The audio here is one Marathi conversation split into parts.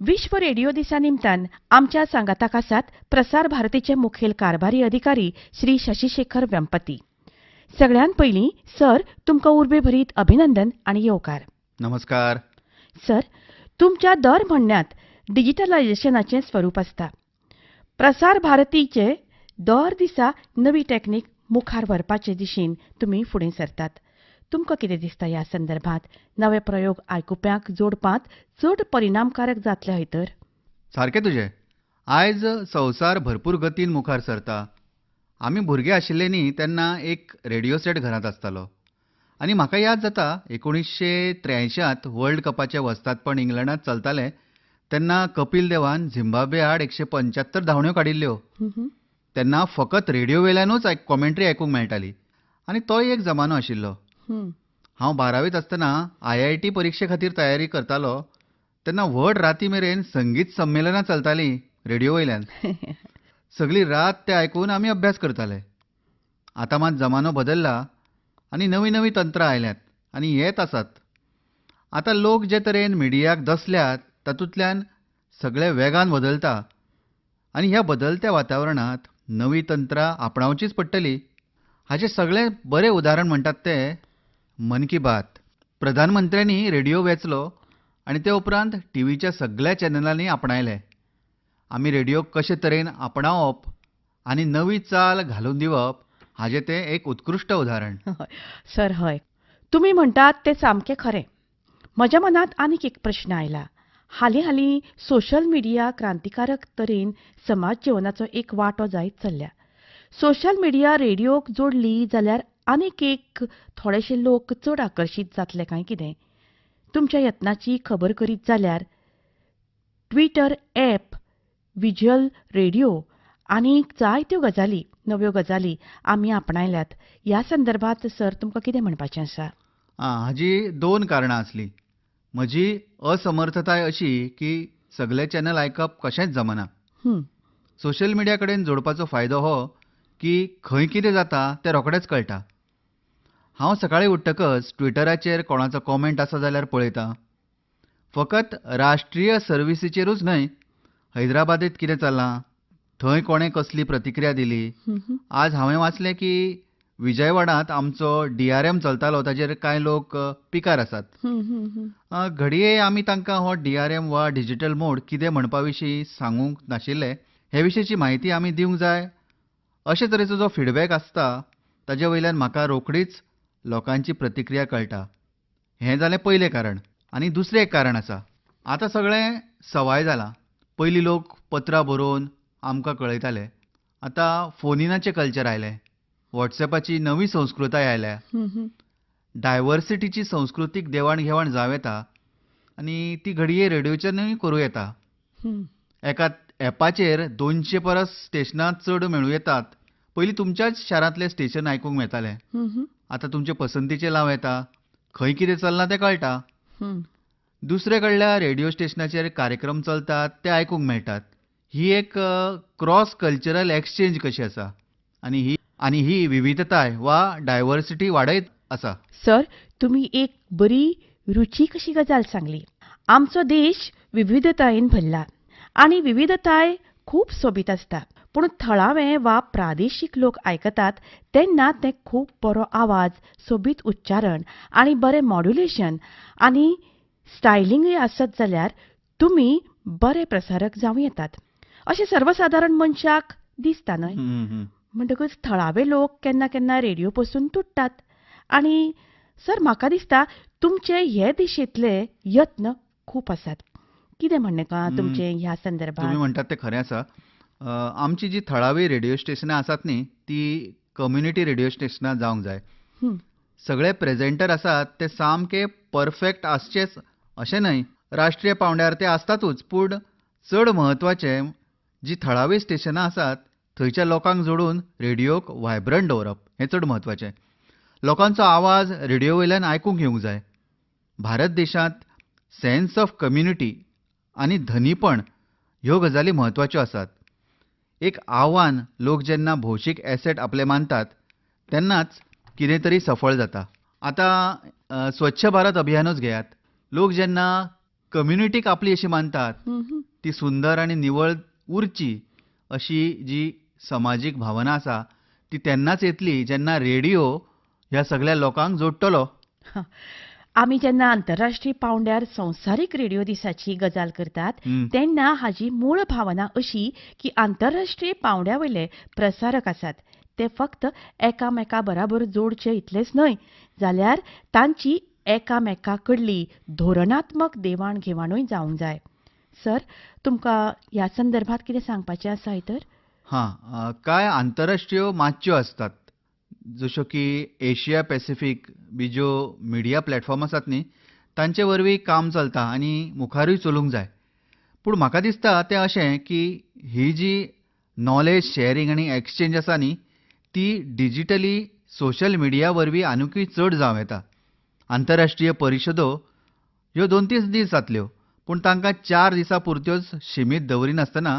विश्व रेडिओ दिसा निमतान आमच्या सांगाताक आसात प्रसार भारतीचे मुखेल कारभारी अधिकारी श्री शशिशेखर वेंपती. सगळ्यात पयलीं सर तुमकां उर्बे भरीत अभिनंदन आनी येवकार. नमस्कार. सर, तुमच्या दर म्हणण्यात डिजिटलायझेशनाचें स्वरूप आसता. प्रसार भारतीचे दर दिसा नवी टॅक्नीक मुखार व्हरपाचे दिशेन तुमी फुडें सरतात. तुमकां कितें दिसता ह्या संदर्भात नवे प्रयोग आयकुप्यांक जोडपांत चड परिणामकारक जातले हय तर? सारकें तुजें. आयज संवसार भरपूर गतीन मुखार सरता. आमी भुरगे आशिल्ले न्ही तेन्ना एक रेडिओ सेट घरांत आसतालो आनी म्हाका याद जाता 1983त वर्ल्ड कपाचें वस्तादपण इंग्लंडांत चलतालें तेन्ना कपिल देवान झिम्बाब्वे आड 175 धांवड्यो काडिल्ल्यो. तेन्ना फकत रेडिओ वयल्यानूच कॉमेंट्री आयकूंक मेळटाली आनी तोय एक जमानो आशिल्लो. हांव 12वीत आसतना IIT परिक्षे खातीर तयारी करतालो तेन्ना व्हड राती मेरेन संगीत संमेलनां चलतालीं रेडिओ वयल्यान. सगळी रात ते आयकून आमी अभ्यास करताले. आतां मात जमानो बदल्ला आनी नवीं नवीं तंत्रां आयल्यांत आनी येत आसात. आतां लोक जे तरेन मिडियाक दसल्यात तातूंतल्यान सगळें वेगान बदलता आनी ह्या बदलत्या वातावरणांत नवीं तंत्रां आपणावचीच पडटलीं. हाचें सगळें बरें उदाहरण म्हणटात तें मन की बात. प्रधानमंत्र्यांनी रेडिओ वेंचलो आनी ते उपरांत टीव्हीच्या सगळ्या चॅनलांनी आपणायलें. आमी रेडिओक कशे तरेन आपणावप आनी नवी चाल घालून दिवप हाचें तें एक उत्कृश्ट उदाहरण. सर हय, तुमी म्हणटात तें सामकें खरें. म्हज्या मनांत आनीक एक प्रश्न आयला. हालीं सोशल मिडिया क्रांतिकारक तरेन समाज जिवनाचो एक वांटो जायत चल्ल्या. सोशल मिडिया रेडिओक जोडली जाल्यार आनीक एक थोडेशे लोक चड आकर्शीत जातले काय कितें? तुमच्या यत्नाची खबर करीत जाल्यार ट्विटर ॲप, व्हिज्युअल रेडिओ आनीक जायत्यो गजाली, नव्यो गजाली आमी आपणायल्यात. ह्या संदर्भात सर तुमकां कितें म्हणपाचें आसा? हाची 2 कारणां आसलीं. म्हजी असमर्थताय अशी की सगळे चॅनल आयकप कशेंच जमना. सोशल मिडिया कडेन जोडपाचो फायदो हो की खंय कितें जाता तें रोखडेंच कळटा. हांव सकाळीं उठ्ठकच ट्विटराचेर कोणाचो कॉमेंट आसा जाल्यार पळयतां. फकत राष्ट्रीय सर्विसीचेरूच न्हय, हैदराबादेंत कितें चल्लां, थंय कोणें कसली प्रतिक्रिया दिली. आज हांवें वाचलें की विजयवाडांत आमचो DRM चलतालो ताचेर कांय लोक पिकार आसात. घडये आमी तांकां हो DRM वा डिजिटल मोड कितें म्हणपा विशीं सांगूंक नाशिल्ले. हे विशींची म्हायती आमी दिवंक जाय अशे तरेचो जो फीडबॅक आसता ताचे वयल्यान म्हाका रोखडीच लोकांची प्रतिक्रिया कळटा. हें जालें पयलें कारण. आनी दुसरें एक कारण आसा. आतां सगळें सवाय जालां. पयलीं लोक पत्रां बरोवन आमकां कळयताले. आतां फोनिनाचें कल्चर आयलें. वॉट्सॅपाची नवी संस्कृताय आयल्या. डायवर्सिटीची संस्कृतीक देवाण घेवाण जावं येता आनी ती घडये रेडिओच्यानूय करूं येता. एका ॲपाचेर 200 परस स्टेशनां चड मेळूं येतात. पयलीं तुमच्याच शारांतलें स्टेशन आयकूंक मेळटालें. आतां तुमचे पसंतीचें लाव येता. खंय कितें चल्लां तें कळटा. दुसरे कडल्या रेडिओ स्टेशनाचेर कार्यक्रम चलतात ते आयकूंक मेळटात. ही एक क्रॉस कल्चरल एक्सचेंज कशी आसा आनी ही विविधताय वा डायवर्सिटी वाडयत आसा. सर, तुमी एक बरी रुचीक अशी गजाल सांगली. आमचो देश विविधतायेन भरला आनी विविधताय खूब सोबीत आसता. पूण थळावे वा प्रादेशीक लोक आयकतात तेन्ना ते खूब बरो आवाज, सोबीत उच्चारण आनी बरें मॉड्युलेशन आनी स्टायलिंगूय आसत जाल्यार तुमी बरे प्रसारक जावं येतात अशें सर्वसादारण मनशाक दिसता न्हय. म्हणटकच थळावे लोक केन्ना केन्ना रेडिओ पसून तुट्टात. आनी सर म्हाका दिसता तुमचे हे दिशेंतले यत्न खूब आसात. कितें म्हणणें का तुमचें ह्या संदर्भात? तुमी म्हणटात तें खरें आसा. आमची जी थळावी रेडिओ स्टेशनां आसात न्ही ती कम्युनिटी रेडिओ स्टेशनां जावंक जाय. सगळे प्रेझेंटर आसात ते सामके परफेक्ट आसचेच अशें न्हय. राष्ट्रीय पांवड्यार ते आसतातूच. पूण चड म्हत्वाचें जी थळावी स्टेशनां आसात थंयच्या लोकांक जोडून रेडिओक व्हायब्रंट दवरप हें चड म्हत्वाचें. लोकांचो आवाज रेडिओ वयल्यान आयकूंक येवंक जाय. भारत देशांत सेन्स ऑफ कम्युनिटी आनी धनीपण ह्यो गजाली म्हत्वाच्यो आसात. एक आव्हान लोक जेन्ना भौशीक एसेट आपले मानतात तेन्नाच कितें तरी सफळ जाता. आतां स्वच्छ भारत अभियानूच घेयात. लोक जेन्ना कम्युनिटीक आपली अशी मानतात हम्म. ती सुंदर आणि निवळ उरची अशी जी सामाजिक भावना आसा ती तेन्नाच येतली जेन्ना रेडिओ ह्या सगळ्या लोकांक जोडटलो. हा. आमी जेन्ना आंतरराष्ट्रीय पावंड्यार संवसारीक रेडिओ दिसाची गजाल करतात हं, तेन्ना हाची मूळ भावना अशी की आंतरराष्ट्रीय पावंड्यावयले प्रसारक आसात ते फक्त एकामेका बराबर जोडचे इतलेच न्हय जाल्यार तांची एकामेका कडली धोरणात्मक देवाण घेवाणूय जावंक जाय. सर, तुमकां ह्या संदर्भात कितें सांगपाचें आसा तर? काय आंतरराष्ट्रीय माच्यो असतात जश्यो की एशिया पॅसिफीक बी ज्यो मिडिया प्लॅटफॉर्म आसात न्ही तांचे वरवीं काम चलता आनी मुखारूय चलूंक जाय. पूण म्हाका दिसता तें अशें की ही जी नॉलेज शेअरिंग आनी एक्सचेंज आसा न्ही ती डिजिटली सोशल मिडिया वरवीं आनिकूय चड जावं येता. आंतरराष्ट्रीय परिशदो ह्यो 2-3 दीस जातल्यो पूण तांकां 4 दिसां पुरत्योच शिमीत दवरिनासतना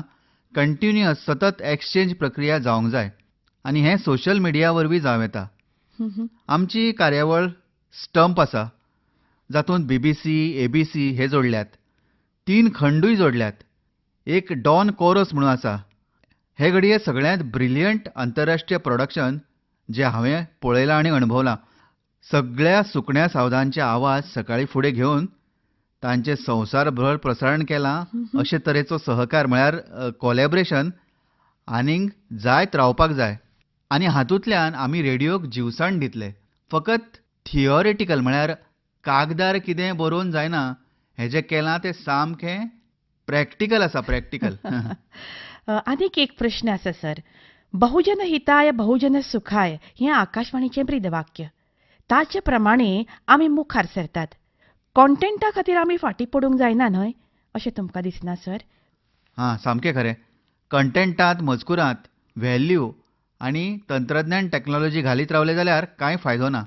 कंटिन्युअस सतत एक्सचेंज प्रक्रिया जावंक जाय आनी हें सोशल मिडिया वरवीं जावं येता. हम्म. आमची कार्यावळ स्टंप आसा जातूंत BBC, ABC हे जोडल्यात. 3 खंडूय जोडल्यात. एक डॉन कोरस म्हणून आसा. हे घडये सगळ्यांत ब्रिलियंट आंतरराष्ट्रीय प्रोडक्शन जे हांवें पळयलां आनी अणभवलां. सगळ्या सुकण्या सावदांचे आवाज सकाळीं फुडें घेवन तांचें संवसारभर प्रसारण केलां अशे तरेचो सहकार म्हळ्यार कोलॅबरेशन आनीक जायत रावपाक जाय. आनी हातूंतल्यान आमी रेडिओक जीवसाण दितले. फकत थियोरेटिकल म्हळ्यार कागदार कितें बरोवन जायना. हें जें केलां तें सामकें प्रॅक्टिकल आसा प्रॅक्टिकल. आनीक एक प्रश्न आसा सर. बहुजन हिताय बहुजन सुखाय हें आकाशवाणीचें ब्रीदवाक्य. ताचे प्रमाणे आमी मुखार सरतात. कॉन्टेंटा खातीर आमी फाटीं पडूंक जायना न्हय अशें तुमकां दिसना सर? सामकें खरें. कंटेंटांत मजकुरांत व्हॅल्यू आनी तंत्रज्ञान टॅक्नॉलॉजी घालीत रावले जाल्यार कांय फायदो ना.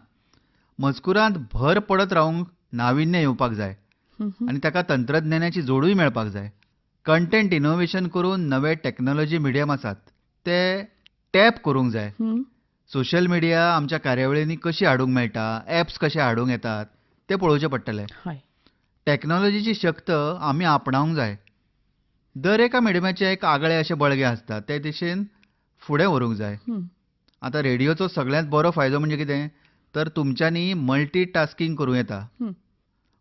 मजकुरांत भर पडत रावंक नाविन्य येवपाक जाय आनी ताका तंत्रज्ञानाची जोडूय मेळपाक जाय. कंटेंट इनोव्हेशन करून नवे टॅक्नॉलॉजी मिडियम आसात ते टॅप करूंक जाय. सोशल मिडिया आमच्या कार्यावळींनी कशी हाडूंक मेळटा, ॲप्स कशे हाडूंक येतात ते पळोवचें पडटलें. हय. टॅक्नॉलॉजीची शक्त आमी आपणावंक जाय. दर एका मिडियमाचे एक आगळे अशे बळगे आसतात ते दिशेन फुडें व्हरूंक जाय. आतां रेडिओचो सगळ्यांत बरो फायदो म्हणजे कितें तर तुमच्यांनी मल्टी टास्किंग करूं येता.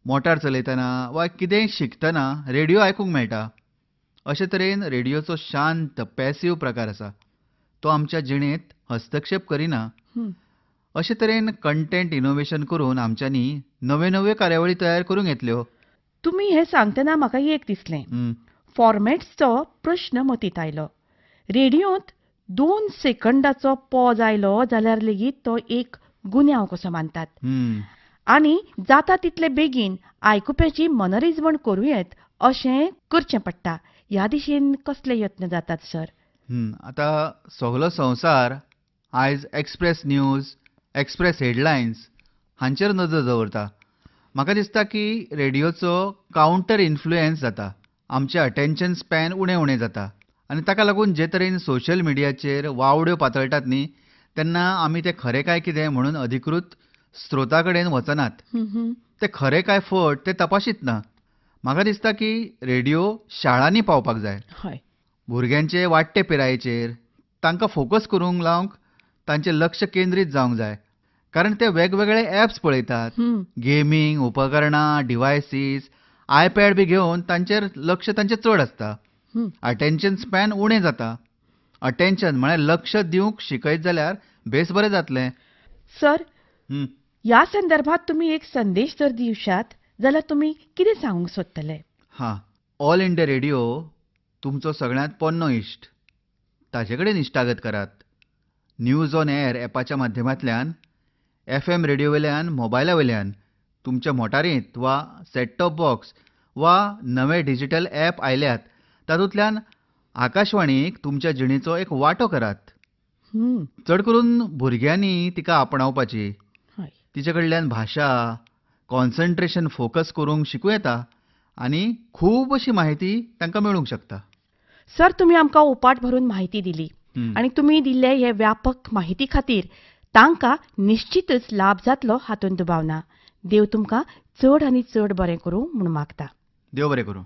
मोटार चलयतना वा कितेंय शिकतना रेडिओ आयकूंक मेळटा. अशे तरेन रेडिओचो शांत पॅसिव्ह प्रकार आसा. तो आमच्या जिणेंत हस्तक्षेप करिना. अशे तरेन कंटेंट इनोव्हेशन करून आमच्यांनी नव्यो नव्यो कार्यावळी तयार करूंक येतल्यो. तुमी हें सांगतना म्हाका एक दिसलें. फॉर्मॅट्सचो प्रश्न मतींत आयलो. रेडिओंत 2 सेकंदाचो पॉज आयलो जाल्यार लेगीत तो एक गुन्यांव कसो मानतात. आनी जाता तितले बेगीन आयकुप्याची मनरिजवण करूं येत अशें करचें पडटा. ह्या दिशेन कसले यत्न जातात सर? आतां सगलो संवसार आयज एक्सप्रेस न्यूज, एक्सप्रेस हेडलायन्स हांचेर नजर दवरता. म्हाका दिसता की रेडिओचो कावंटर इन्फ्लुएन्स जाता. आमचें अटेन्शन स्पॅन उणें उणें जाता आनी ताका लागून जे तरेन सोशल मिडियाचेर वावड्यो पातळटात न्ही तेन्ना आमी तें खरें काय कितें म्हणून अधिकृत स्रोता कडेन वचनात. तें खरें काय फट तें तपाशीत ना. म्हाका दिसता की रेडिओ शाळांनी पावपाक जाय. हय. भुरग्यांचे वाडटे पिरायेचेर तांकां फोकस करूंक लावंक तांचें लक्ष केंद्रीत जावंक जाय. कारण ते वेगवेगळे ॲप्स पळयतात. गेमींग, उपकरणां, डिव्हायसीस, आयपॅड बी घेवन तांचेर लक्ष तांचें चड आसता. अटेन्शन स्पॅन उणें जाता. अटेन्शन म्हळ्यार लक्ष दिवंक शिकयत जाल्यार बेस बरें जातलें. सर, ह्या संदर्भात तुमी एक संदेश जर दिवशात जाल्यार तुमी कितें सांगूंक सोदतले? ऑल इंडिया रेडिओ तुमचो सगळ्यांत पोरणो इश्ट. ताचे कडेन इश्टागत करात. न्यूज ऑन एअर ॲपाच्या माध्यमांतल्यान, FM रेडिओ वयल्यान, मोबायला वयल्यान, तुमच्या मोटारींत वा सेट टॉप बॉक्स वा नवे डिजिटल ॲप आयल्यात तातूंतल्यान आकाशवाणीक तुमच्या जिणेचो एक वांटो करात. चड करून भुरग्यांनी तिका आपणावपाची. तिचे कडल्यान भाशा, कॉन्सन्ट्रेशन फोकस करूंक शिकूं येता आनी खूब अशी म्हायती तांकां मेळूंक शकता. सर, तुमी आमकां उपाट भरून म्हायती दिली आनी तुमी दिल्ले हे व्यापक म्हायती खातीर तांकां निश्चितच लाभ जातलो हातूंत दुबाव ना. देव तुमकां चड आनी चड बरें करूं म्हूण मागता. देव बरें करूं.